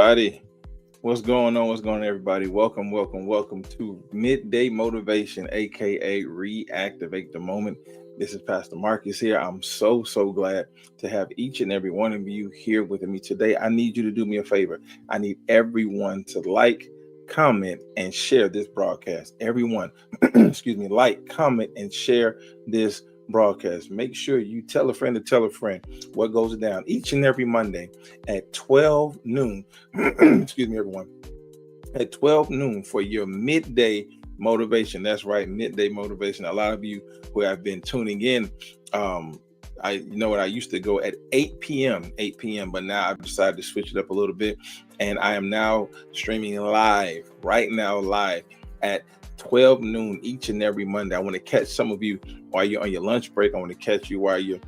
everybody. What's going on? What's going on, everybody? Welcome to Midday Motivation, aka Reactivate the Moment. This is Pastor Marcus here. I'm so glad to have each and every one of you here with me today. I need you to do me a favor. I need everyone to like, comment, and share this broadcast. Everyone, like, comment, and share this broadcast. Make sure you tell a friend to tell a friend what goes down each and every Monday at 12 noon. Everyone. At 12 noon for your midday motivation. That's right, midday motivation. A lot of you who have been tuning in, I used to go at 8 p.m., but now I've decided to switch it up a little bit, and I am now streaming live at 12 noon each and every Monday. I want to catch some of you while you're on your lunch break. I want to catch you while you're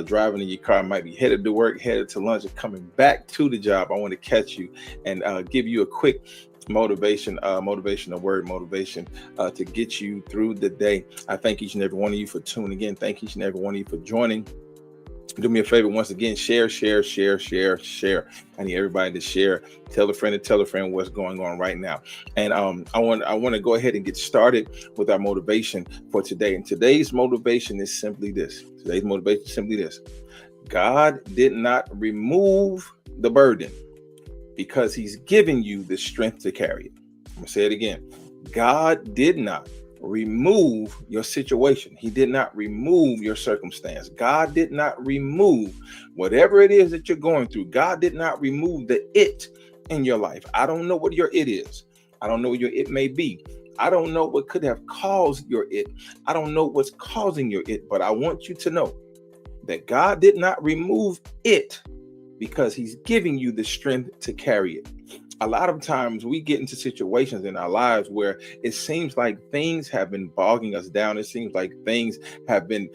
driving in your car, might be headed to work, headed to lunch, and coming back to the job. I want to catch you and give you a quick motivation to get you through the day. I thank each and every one of you for tuning in. Thank each and every one of you for joining. Do me a favor once again, share. I need everybody to share. Tell a friend what's going on right now. And I want to go ahead and get started with our motivation for today. And today's motivation is simply this. God did not remove the burden because he's giving you the strength to carry it. I'm going to say it again. God did not remove your situation. He did not remove your circumstance. God did not remove whatever it is that you're going through. God did not remove the it in your life. I don't know what your it is. I don't know what your it may be. I don't know what could have caused your it. I don't know what's causing your it, but I want you to know that God did not remove it because he's giving you the strength to carry it. A lot of times we get into situations in our lives where it seems like things have been bogging us down. It seems like things have been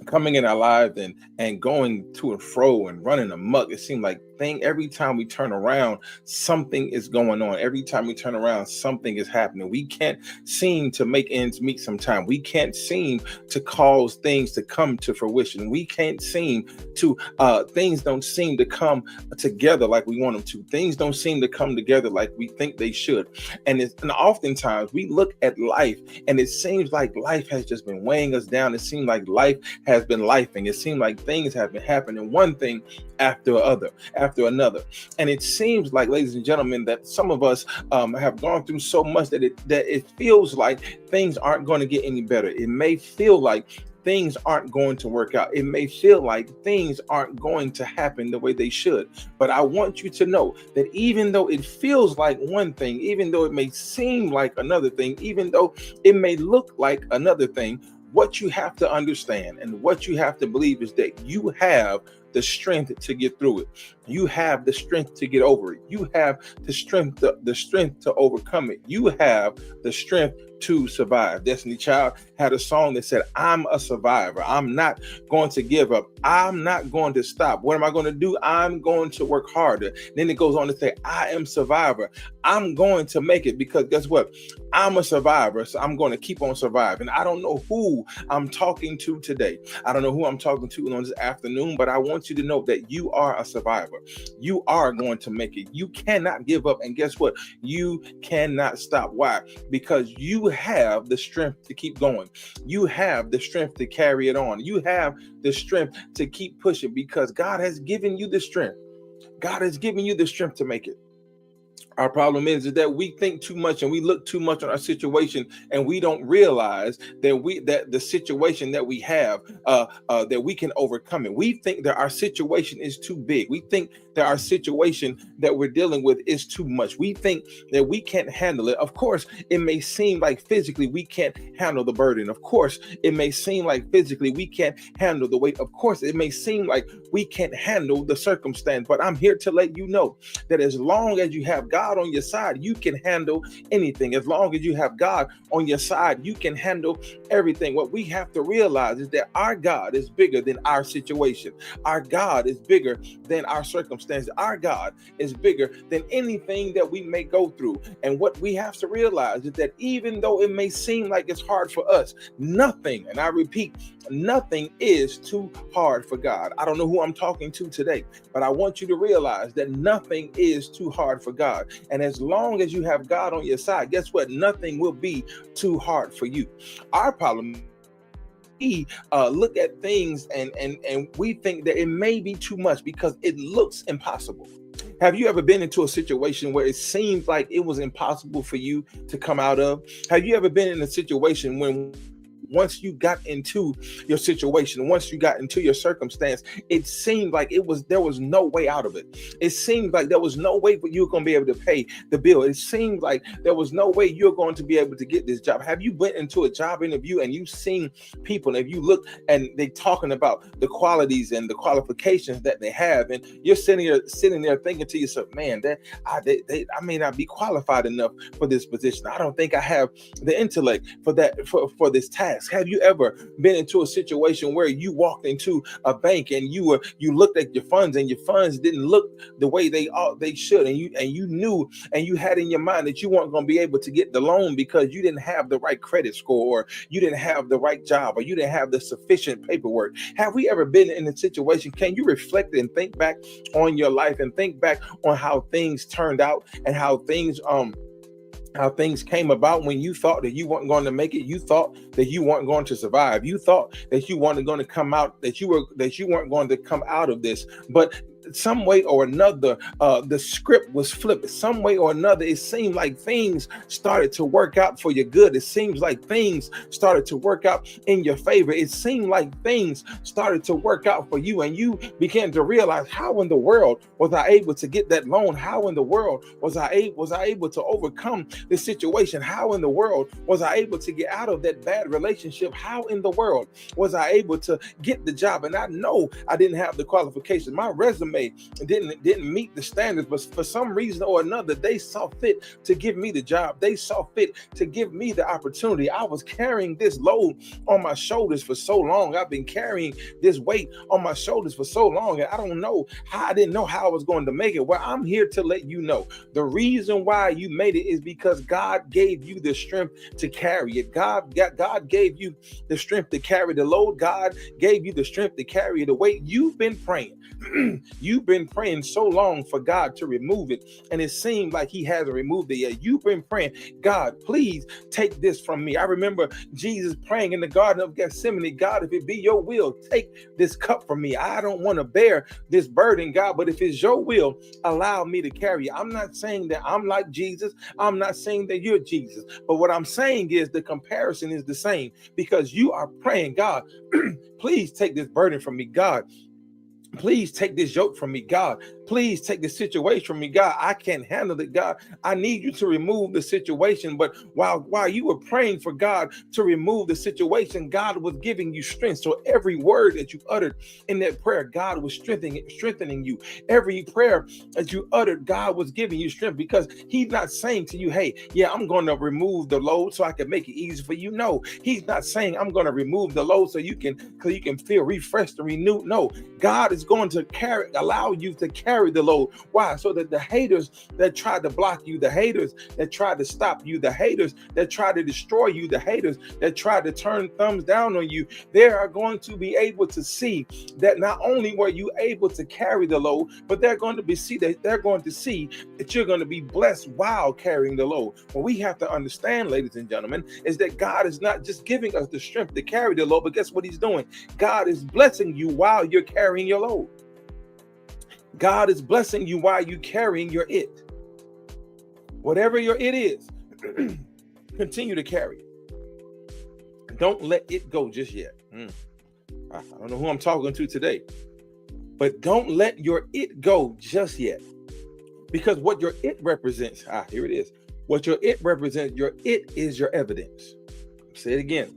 coming in our lives and going to and fro and running amok. It seems like every time we turn around, something is going on. Every time we turn around, something is happening. We can't seem to make ends meet sometimes. We can't seem to cause things to come to fruition. We can't seem to, things don't seem to come together like we want them to. Things don't seem to come together like we think they should. And oftentimes we look at life and it seems like life has just been weighing us down. It seems like life has been lifing. It seems like things have been happening, one thing after another. And it seems like, ladies and gentlemen, that some of us have gone through so much that it feels like things aren't going to get any better. It may feel like things aren't going to work out. It may feel like things aren't going to happen the way they should. But I want you to know that even though it feels like one thing, even though it may seem like another thing, even though it may look like another thing, what you have to understand and what you have to believe is that you have the strength to get through it. You have the strength to get over it. You have the strength to overcome it. You have the strength to survive. Destiny Child had a song that said, I'm a survivor. I'm not going to give up. I'm not going to stop. What am I going to do? I'm going to work harder. Then it goes on to say, I am survivor. I'm going to make it because guess what? I'm a survivor. So I'm going to keep on surviving. I don't know who I'm talking to today. I don't know who I'm talking to on this afternoon, but I want you to know that you are a survivor. You are going to make it. You cannot give up. And guess what? You cannot stop. Why? Because you have the strength to keep going. You have the strength to carry it on. You have the strength to keep pushing because God has given you the strength. God has given you the strength to make it. Our problem is that we think too much and we look too much on our situation, and we don't realize that the situation that we have, that we can overcome it. We think that our situation is too big. We think that our situation that we're dealing with is too much. We think that we can't handle it. Of course, it may seem like physically we can't handle the burden. Of course, it may seem like physically we can't handle the weight. Of course, it may seem like we can't handle the circumstance. But I'm here to let you know that as long as you have God on your side, you can handle anything. As long as you have God on your side, you can handle everything. What we have to realize is that our God is bigger than our situation. Our God is bigger than our circumstances. Our God is bigger than anything that we may go through. And what we have to realize is that even though it may seem like it's hard for us, nothing, and I repeat, nothing is too hard for God. I don't know who who I'm talking to today, but I want you to realize that nothing is too hard for God. And as long as you have God on your side, guess what? Nothing will be too hard for you. Our problem, we look at things and we think that it may be too much because it looks impossible. Have you ever been into a situation where it seemed like it was impossible for you to come out of? Have you ever been in a situation when once you got into your situation, once you got into your circumstance, it seemed like there was no way out of it. It seemed like there was no way for you going to be able to pay the bill. It seemed like there was no way you're going to be able to get this job. Have you went into a job interview and you've seen people, and if you look and they talking about the qualities and the qualifications that they have, and you're sitting there thinking to yourself, man, I may not be qualified enough for this position. I don't think I have the intellect for that for this task. Have you ever been into a situation where you walked into a bank and you looked at your funds and your funds didn't look the way they should, and you knew and you had in your mind that you weren't going to be able to get the loan because you didn't have the right credit score, or you didn't have the right job, or you didn't have the sufficient paperwork? Have we ever been in a situation? Can you reflect and think back on your life and think back on how things turned out and how things came about when you thought that you weren't going to make it? You thought that you weren't going to survive. You thought that you weren't going to come out, that you weren't going to come out of this. But some way or another, the script was flipped. Some way or another, it seemed like things started to work out for your good. It seems like things started to work out in your favor. It seemed like things started to work out for you, and you began to realize, how in the world was I able to get that loan? How in the world was I able to overcome this situation? How in the world was I able to get out of that bad relationship? How in the world was I able to get the job? And I know I didn't have the qualifications. My resume didn't meet the standards, but for some reason or another, they saw fit to give me the job. They saw fit to give me the opportunity. I was carrying this load on my shoulders for so long. I've been carrying this weight on my shoulders for so long, and I didn't know how I was going to make it. Well, I'm here to let you know the reason why you made it is because God gave you the strength to carry it. God gave you the strength to carry the load. God gave you the strength to carry the weight. You've been praying. You've been praying so long for God to remove it, and it seemed like he hasn't removed it yet. You've been praying, God, please take this from me. I remember Jesus praying in the Garden of Gethsemane, God, if it be your will, take this cup from me. I don't want to bear this burden, God, but if it's your will, allow me to carry it. I'm not saying that I'm like Jesus. I'm not saying that you're Jesus. But what I'm saying is the comparison is the same, because you are praying, God, please take this burden from me, God. Please take this yoke from me, God. Please take this situation from me, God. I can't handle it, God. I need you to remove the situation. But while you were praying for God to remove the situation, God was giving you strength. So every word that you uttered in that prayer, God was strengthening you. Every prayer that you uttered, God was giving you strength, because he's not saying to you, hey, yeah, I'm going to remove the load so I can make it easy for you. No, he's not saying I'm going to remove the load so you can feel refreshed and renewed. No, God is going to allow you to carry the load. Why? So that the haters that tried to block you, the haters that tried to stop you, the haters that tried to destroy you, the haters that tried to turn thumbs down on you, they are going to be able to see that not only were you able to carry the load, but they're going to see that you're going to be blessed while carrying the load. What we have to understand, ladies and gentlemen, is that God is not just giving us the strength to carry the load, but guess what he's doing? God is blessing you while you're carrying your load. God is blessing you while you're carrying your it. Whatever your it is, continue to carry it. Don't let it go just yet. I don't know who I'm talking to today, but don't let your it go just yet. Because what your it represents, here it is. What your it represents, your it is your evidence. Say it again.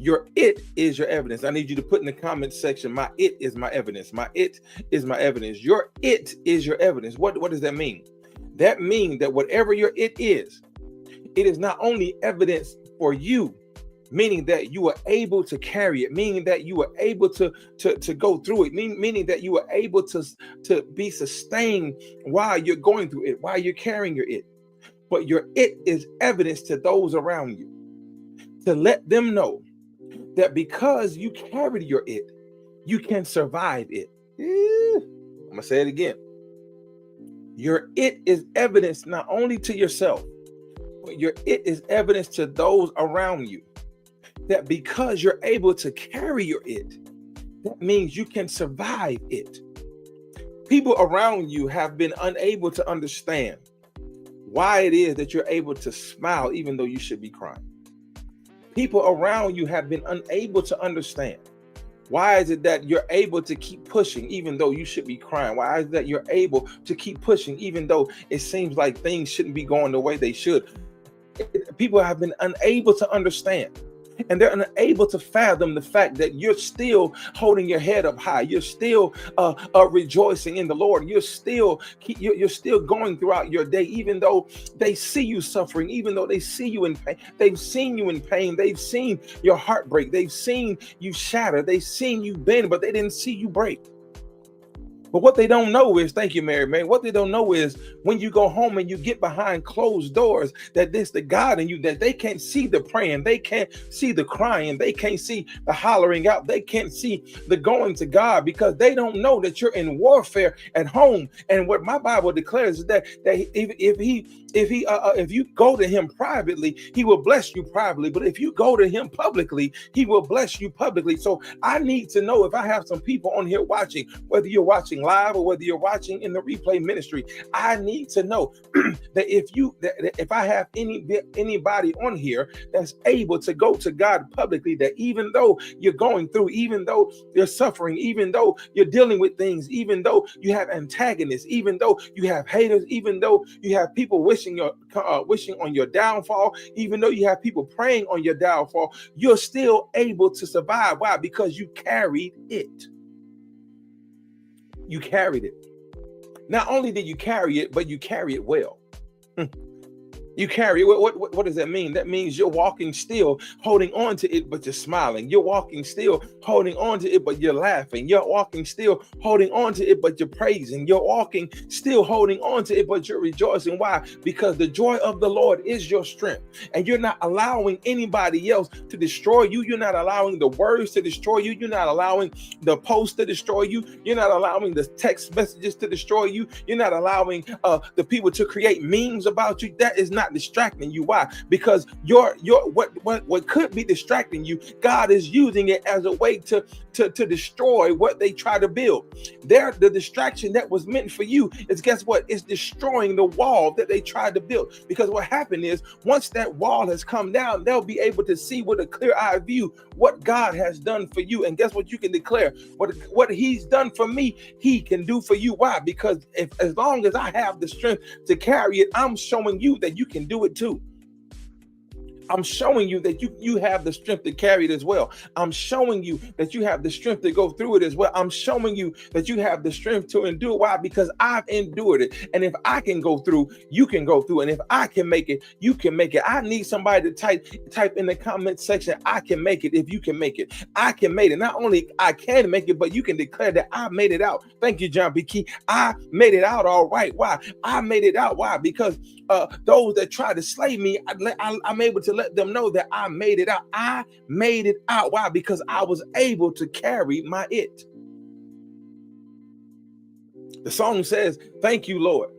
Your it is your evidence. I need you to put in the comment section, my it is my evidence. My it is my evidence. Your it is your evidence. What does that mean? That means that whatever your it is not only evidence for you, meaning that you are able to carry it, meaning that you are able to go through it, meaning that you are able to be sustained while you're going through it, while you're carrying your it. But your it is evidence to those around you, to let them know that because you carried your it, you can survive it. I'm gonna say it again. Your it is evidence not only to yourself, but your it is evidence to those around you. That because you're able to carry your it, that means you can survive it. People around you have been unable to understand why it is that you're able to smile even though you should be crying. People around you have been unable to understand why is it that you're able to keep pushing even though you should be crying. Why is it that you're able to keep pushing even though it seems like things shouldn't be going the way they should. People have been unable to understand, and they're unable to fathom the fact that you're still holding your head up high. You're still rejoicing in the Lord. You're still going throughout your day, even though they see you suffering, even though they see you in pain. They've seen you in pain. They've seen your heartbreak. They've seen you shatter. They've seen you bend, but they didn't see you break. But what they don't know is, thank you, Mary Mae, what they don't know is when you go home and you get behind closed doors, that there's the God in you, that they can't see the praying, they can't see the crying, they can't see the hollering out, they can't see the going to God, because they don't know that you're in warfare at home. And what my Bible declares is that if you go to him privately, he will bless you privately. But if you go to him publicly, he will bless you publicly. So I need to know, if I have some people on here watching, whether you're watching live or whether you're watching in the replay ministry, I need to know that if I have anybody on here that's able to go to God publicly, that even though you're going through, even though you're suffering, even though you're dealing with things, even though you have antagonists, even though you have haters, even though you have people wishing on your downfall, even though you have people praying on your downfall, you're still able to survive. Why? Because you carried it. You carried it. Not only did you carry it, but you carry it well. You carry it. What does that mean? That means you're walking still, holding on to it, but you're smiling. You're walking still, holding on to it, but you're laughing. You're walking still, holding on to it, but you're praising. You're walking still, holding on to it, but you're rejoicing. Why? Because the joy of the Lord is your strength. And you're not allowing anybody else to destroy you. You're not allowing the words to destroy you. You're not allowing the posts to destroy you. You're not allowing the text messages to destroy you. You're not allowing the people to create memes about you. That is not distracting you. Why? Because what could be distracting you, God is using it as a way to destroy what they try to build. The distraction that was meant for you is, guess what? It's destroying the wall that they tried to build. Because what happened is, once that wall has come down, they'll be able to see with a clear eye view what God has done for you. And guess what? You can declare what he's done for me, he can do for you. Why? Because as long as I have the strength to carry it, I'm showing you that you can do it too. I'm showing you that you have the strength to carry it as well. I'm showing you that you have the strength to go through it as well. I'm showing you that you have the strength to endure. Why? Because I've endured it. And if I can go through, you can go through. And if I can make it, you can make it. I need somebody to type in the comment section, I can make it. If you can make it, I can make it. Not only I can make it, but you can declare that I made it out. Thank you, John B. Key. I made it out all right. Why? I made it out. Why? Because those that try to slay me, I'm able to let them know that I made it out. I made it out. Why? Because I was able to carry my it. The song says, thank you, Lord.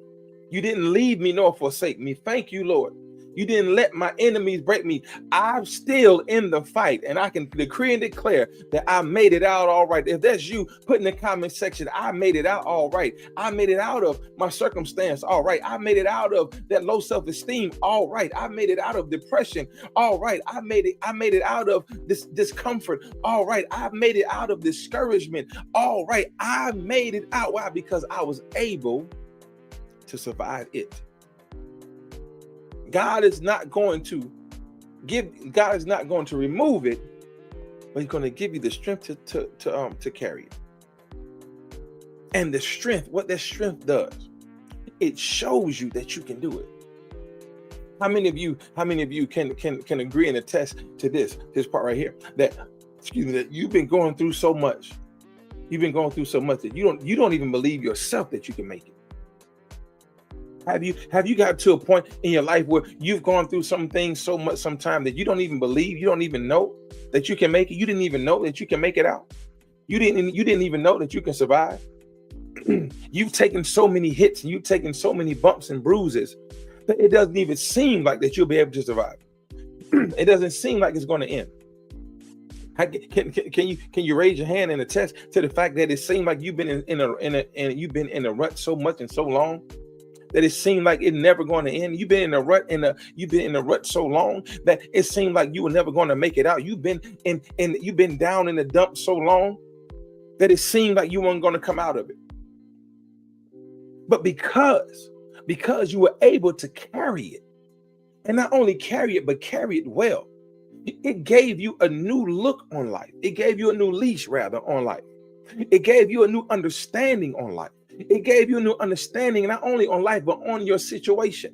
You didn't leave me nor forsake me. Thank you, Lord. You didn't let my enemies break me. I'm still in the fight, and I can decree and declare that I made it out all right. If that's you, put in the comment section, I made it out all right. I made it out of my circumstance all right. I made it out of that low self-esteem all right. I made it out of depression all right. I made it out of this discomfort all right. I made it out of discouragement all right. I made it out. Why? Because I was able to survive it. God is not going to remove it, but he's going to give you the strength to carry it. And the strength, what that strength does, it shows you that you can do it. How many of you can agree and attest to this part right here? That you've been going through so much. You've been going through so much that you don't even believe yourself that you can make it. Have you got to a point in your life where you've gone through some things so much sometime that you don't even believe, you don't even know that you can make it? You didn't even know that you can make it out. You didn't even know that you can survive. You've taken so many hits and you've taken so many bumps and bruises that it doesn't even seem like that you'll be able to survive. It doesn't seem like it's going to end. Can you raise your hand and attest to the fact that it seemed like you've been you've been in a rut so much and so long that it seemed like it's never going to end? You've been in a rut you've been in a rut so long that it seemed like you were never going to make it out. You've been you've been down in the dump so long that it seemed like you weren't going to come out of it. But because you were able to carry it, and not only carry it, but carry it well, it gave you a new look on life. It gave you a new leash, rather, on life. It gave you a new understanding on life. It gave you a new understanding not only on life, but on your situation.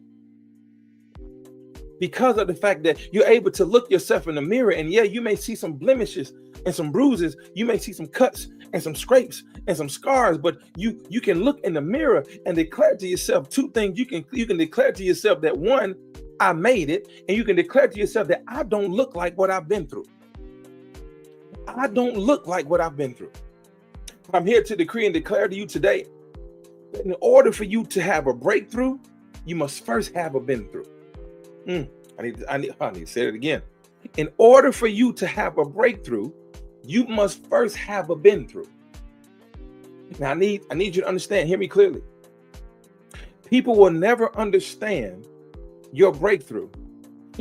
Because of the fact that you're able to look yourself in the mirror, and yeah, you may see some blemishes and some bruises. You may see some cuts and some scrapes and some scars, but you can look in the mirror and declare to yourself two things. You can declare to yourself that, one, I made it, and you can declare to yourself that I don't look like what I've been through. I don't look like what I've been through. I'm here to decree and declare to you today that in order for you to have a breakthrough, you must first have a been through. I need to say it again. In order for you to have a breakthrough, you must first have a been through. Now I need you to understand, hear me clearly. People will never understand your breakthrough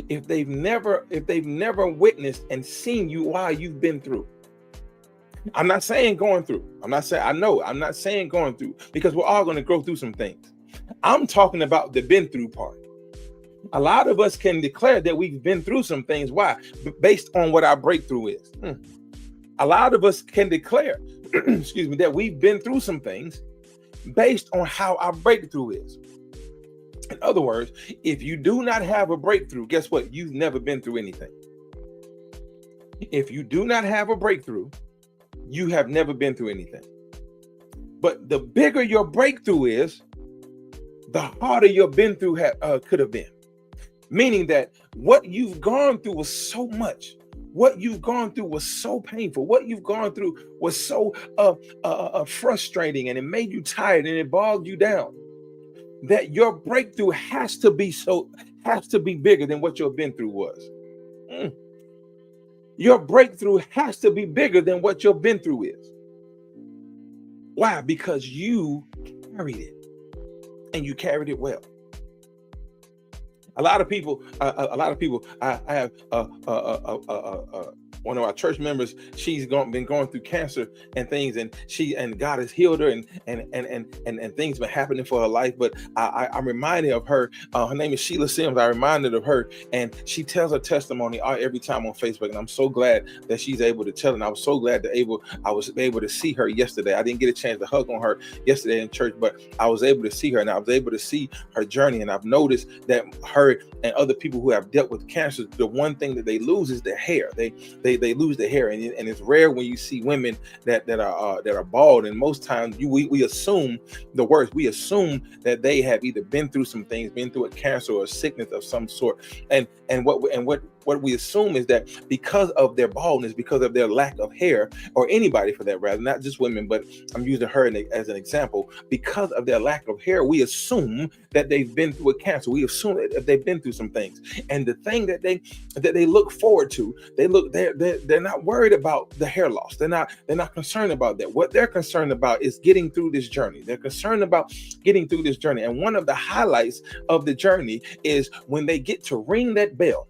if they've never witnessed and seen you while you've been through. I'm not saying going through. I'm not saying going through, because we're all going to go through some things. I'm talking about the been through part. A lot of us can declare that we've been through some things. Why? Based on what our breakthrough is. A lot of us can declare, excuse me, that we've been through some things based on how our breakthrough is. In other words, if you do not have a breakthrough, guess what? You've never been through anything. If you do not have a breakthrough, you have never been through anything. But the bigger your breakthrough is, the harder your been through could have been. Meaning that what you've gone through was so much. What you've gone through was so painful. What you've gone through was so frustrating, and it made you tired and it bogged you down, that your breakthrough has to be bigger than what your been through was. Your breakthrough has to be bigger than what your been through is. Why? Because you carried it, and you carried it well. A lot of people. I have one of our church members. She's been going through cancer and things, and God has healed her, and things been happening for her life. But I'm reminded of her. Her name is Sheila Sims. I'm reminded of her, and she tells her testimony every time on Facebook, and I'm so glad that she's able to tell it. And I was so glad I was able to see her yesterday. I didn't get a chance to hug on her yesterday in church, but I was able to see her, and I was able to see her journey. And I've noticed that her and other people who have dealt with cancer, the one thing that they lose is their hair. They lose their hair, and it's rare when you see women that are bald. And most times we assume the worst. We assume that they have either been through some things, been through a cancer or a sickness of some sort. And what we assume is that because of their baldness, because of their lack of hair, or anybody for that rather, not just women, but I'm using her as an example, because of their lack of hair, we assume that they've been through a cancer. We assume that they've been through some things. And the thing that they look forward to, they're not worried about the hair loss. They're not concerned about that. What they're concerned about is getting through this journey. They're concerned about getting through this journey. And one of the highlights of the journey is when they get to ring that bell.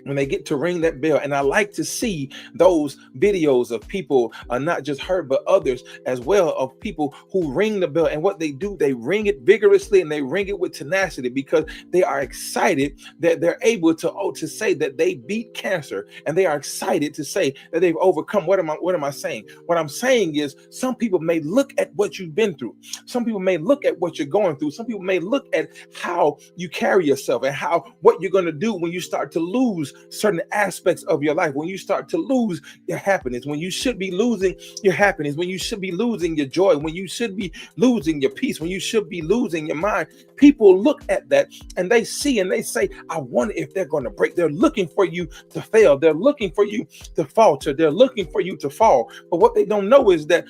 And I like to see those videos of people, not just her, but others as well, of people who ring the bell. And what they do, they ring it vigorously and they ring it with tenacity, because they are excited that they're able to say that they beat cancer, and they are excited to say that they've overcome. What am I saying? What I'm saying is, some people may look at what you've been through. Some people may look at what you're going through. Some people may look at how you carry yourself and what you're going to do when you start to lose certain aspects of your life, when you start to lose your happiness, when you should be losing your happiness, when you should be losing your joy, when you should be losing your peace, when you should be losing your mind, people look at that and they see and they say, I wonder if they're going to break. They're looking for you to fail. They're looking for you to falter. They're looking for you to fall. But what they don't know is that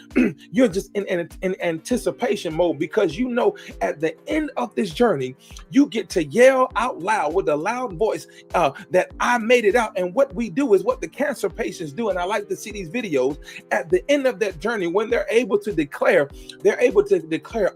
you're just in anticipation mode, because you know at the end of this journey, you get to yell out loud with a loud voice that I made it out. And what we do is what the cancer patients do. And I like to see these videos at the end of that journey when they're able to declare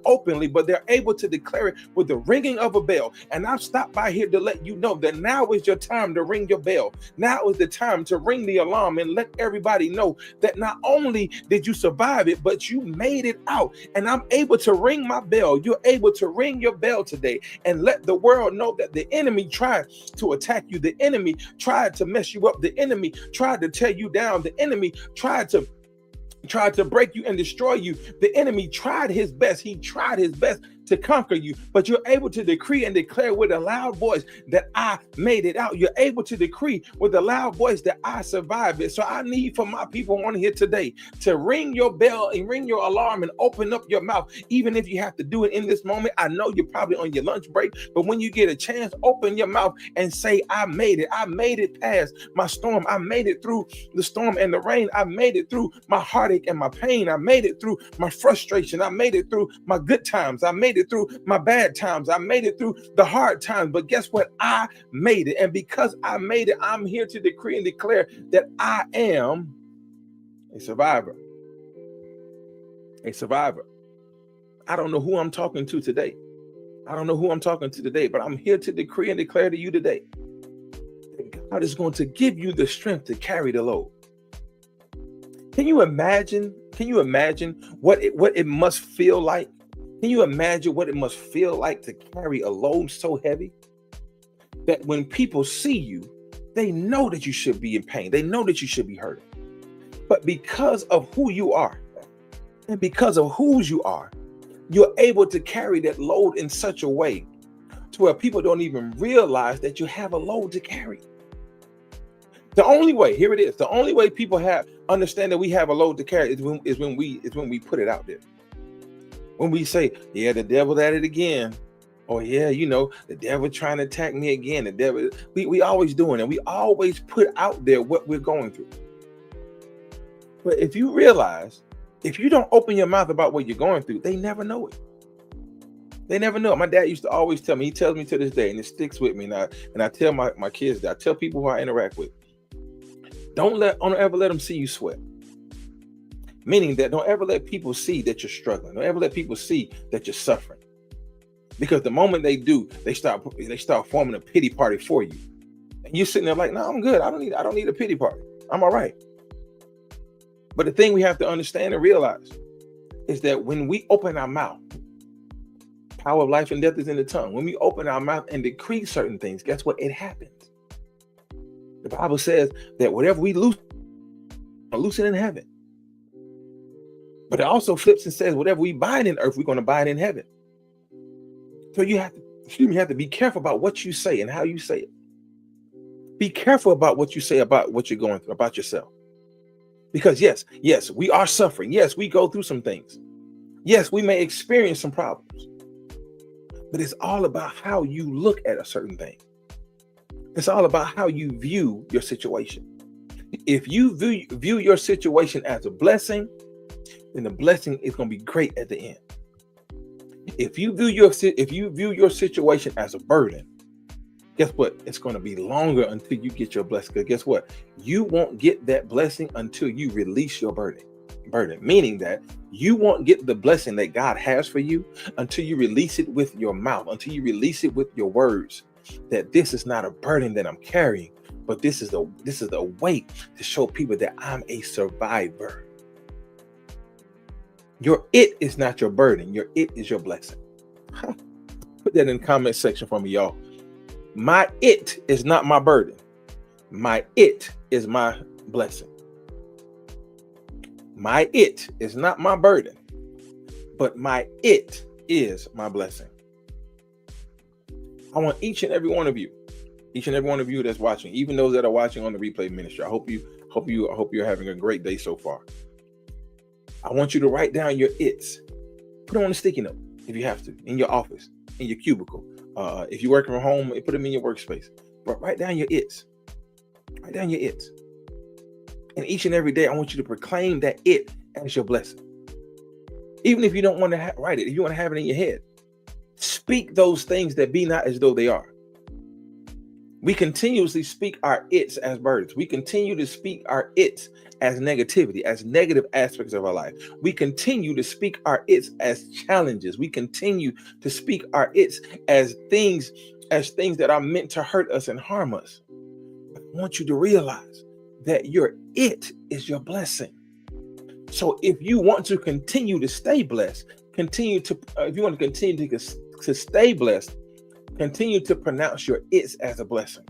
openly, but they're able to declare it with the ringing of a bell. And I've stopped by here to let you know that now is your time to ring your bell. Now is the time to ring the alarm and let everybody know that not only did you survive it, but you made it out. And I'm able to ring my bell. You're able to ring your bell today and let the world know that the enemy tried to attack you. The enemy tried to mess you up. The enemy tried to tear you down. The enemy tried to break you and destroy you. The enemy tried his best. He tried his best to conquer you, but you're able to decree and declare with a loud voice that I made it out. You're able to decree with a loud voice that I survived it. So I need for my people on here today to ring your bell and ring your alarm and open up your mouth, even if you have to do it in this moment. I know you're probably on your lunch break, but when you get a chance, open your mouth and say, I made it. I made it past my storm. I made it through the storm and the rain. I made it through my heartache and my pain. I made it through my frustration. I made it through my good times. I made it through my bad times. I made it through the hard times. But guess what? I made it. And because I made it, I'm here to decree and declare that I am a survivor. A survivor. I don't know who I'm talking to today. I don't know who I'm talking to today, but I'm here to decree and declare to you today that God is going to give you the strength to carry the load. Can you imagine what it must feel like? Can you imagine what it must feel like to carry a load so heavy that when people see you, they know that you should be in pain. They know that you should be hurting. But because of who you are and because of whose you are, you're able to carry that load in such a way to where people don't even realize that you have a load to carry. The only way, here it is, the only way people understand that we have a load to carry is when we put it out there. When we say, yeah, the devil's at it again. Or yeah, the devil trying to attack me again. The devil, we always doing it. We always put out there what we're going through. But if you realize, if you don't open your mouth about what you're going through, they never know it. They never know it. My dad used to always tell me, he tells me to this day, and it sticks with me. And I tell my kids that, I tell people who I interact with, don't ever let them see you sweat. Meaning that don't ever let people see that you're struggling. Don't ever let people see that you're suffering. Because the moment they do, they start forming a pity party for you. And you're sitting there like, no, I'm good. I don't need a pity party. I'm all right. But the thing we have to understand and realize is that when we open our mouth, power of life and death is in the tongue. When we open our mouth and decree certain things, guess what? It happens. The Bible says that whatever we loose it in heaven. But it also flips and says, whatever we bind in earth, we're going to bind in heaven. So you have to be careful about what you say and how you say it. Be careful about what you say about what you're going through, about yourself. Because yes, we are suffering. Yes, we go through some things. Yes, we may experience some problems. But it's all about how you look at a certain thing. It's all about how you view your situation. If you view your situation as a blessing, then the blessing is going to be great at the end. If you view your situation as a burden, guess what? It's going to be longer until you get your blessing. Because guess what? You won't get that blessing until you release your burden. Meaning that you won't get the blessing that God has for you until you release it with your mouth, until you release it with your words. That this is not a burden that I'm carrying, but this is a weight to show people that I'm a survivor. Your it is not your burden. Your it is your blessing. Put that in the comment section for me, y'all. My it is not my burden. My it is my blessing. My it is not my burden, but my it is my blessing. I want each and every one of you Each and every one of you that's watching, even those that are watching on the replay ministry, I hope you're having a great day so far. I want you to write down your it's. Put them on a sticky note if you have to, in your office, in your cubicle. If you're working from home, put them in your workspace. But write down your it's. Write down your it's. And each and every day, I want you to proclaim that it as your blessing. Even if you don't want to write it, if you want to have it in your head, speak those things that be not as though they are. We continuously speak our it's as burdens. We continue to speak our it's as negativity, as negative aspects of our life. We continue to speak our it's as challenges. We continue to speak our it's as things that are meant to hurt us and harm us. I want you to realize that your it is your blessing. So if you want to continue to stay blessed, if you want to continue to stay blessed, continue to pronounce your it's as a blessing.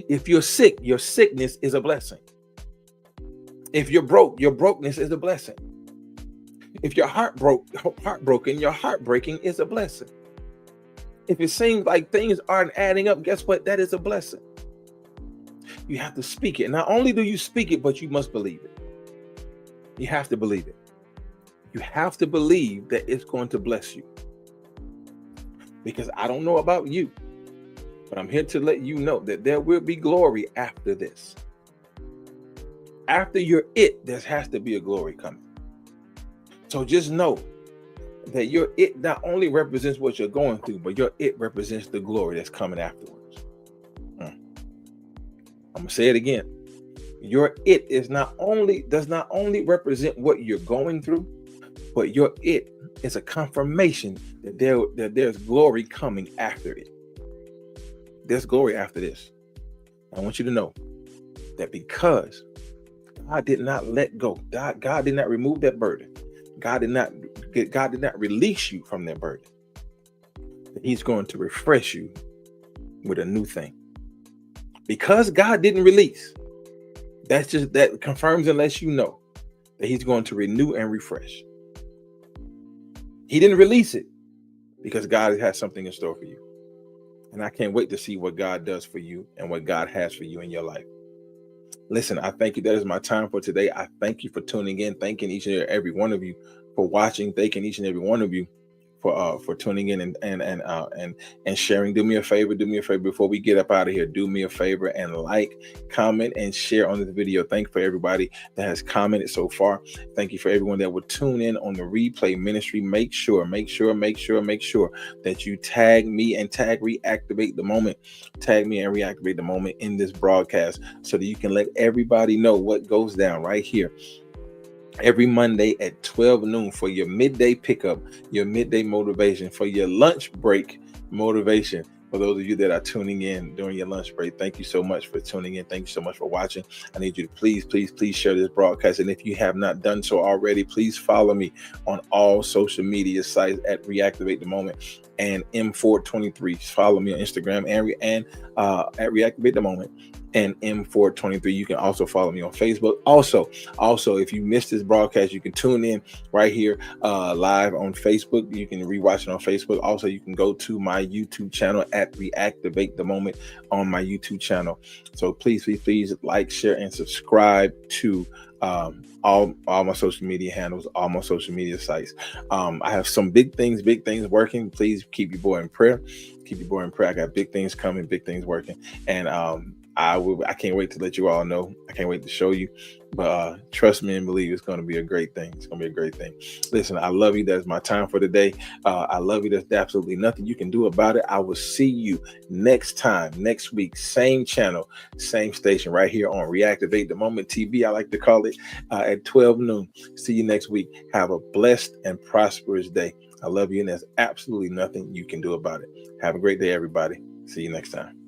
If you're sick, your sickness is a blessing. If you're broke, your brokenness is a blessing. If you're heartbroken, your heartbreaking is a blessing. If it seems like things aren't adding up, guess what? That is a blessing. You have to speak it. Not only do you speak it, but you must believe it. You have to believe it. You have to believe that it's going to bless you. Because I don't know about you, but I'm here to let you know that there will be glory after this. After your it, there has to be a glory coming. So just know that your it not only represents what you're going through, but your it represents the glory that's coming afterwards. I'm gonna say it again. Your it does not only represent what you're going through, but your it is a confirmation that there's glory coming after it. There's glory after this. I want you to know that because God did not let go, God did not remove that burden, God did not release you from that burden, that He's going to refresh you with a new thing. Because God didn't release, that confirms and lets you know that He's going to renew and refresh. He didn't release it because God has something in store for you. And I can't wait to see what God does for you and what God has for you in your life. Listen, I thank you. That is my time for today. I thank you for tuning in. Thanking each and every one of you for watching. Thanking each and every one of you for tuning in and sharing. Do me a favor before we get up out of here. Do me a favor and like, comment, and share on this video. Thank you for everybody that has commented so far. Thank you for everyone that will tune in on the replay ministry. Make sure that you tag me and tag Reactivate the Moment. Tag me and Reactivate the Moment in this broadcast so that you can let everybody know what goes down right here every Monday at 12 noon for your midday pickup, your midday motivation, for your lunch break motivation. For those of you that are tuning in during your lunch break, thank you so much for tuning in. Thank you so much for watching. I need you to please share this broadcast. And if you have not done so already, please follow me on all social media sites at Reactivate the Moment and M423. Follow me on Instagram and at Reactivate the Moment and M423. You can also follow me on Facebook. Also, if you missed this broadcast, you can tune in right here live on Facebook. You can rewatch it on Facebook. Also, you can go to my YouTube channel at Reactivate the Moment on my YouTube channel. So please like, share, and subscribe to all my social media handles, all my social media sites. I have some big things working. Please keep your boy in prayer. I got big things coming, big things working. And I can't wait to let you all know. I can't wait to show you. But trust me and believe it's going to be a great thing. It's going to be a great thing. Listen, I love you. That's my time for today. I love you. There's absolutely nothing you can do about it. I will see you next week, same channel, same station, right here on Reactivate the Moment TV, I like to call it, at 12 noon. See you next week. Have a blessed and prosperous day. I love you, and there's absolutely nothing you can do about it. Have a great day, everybody. See you next time.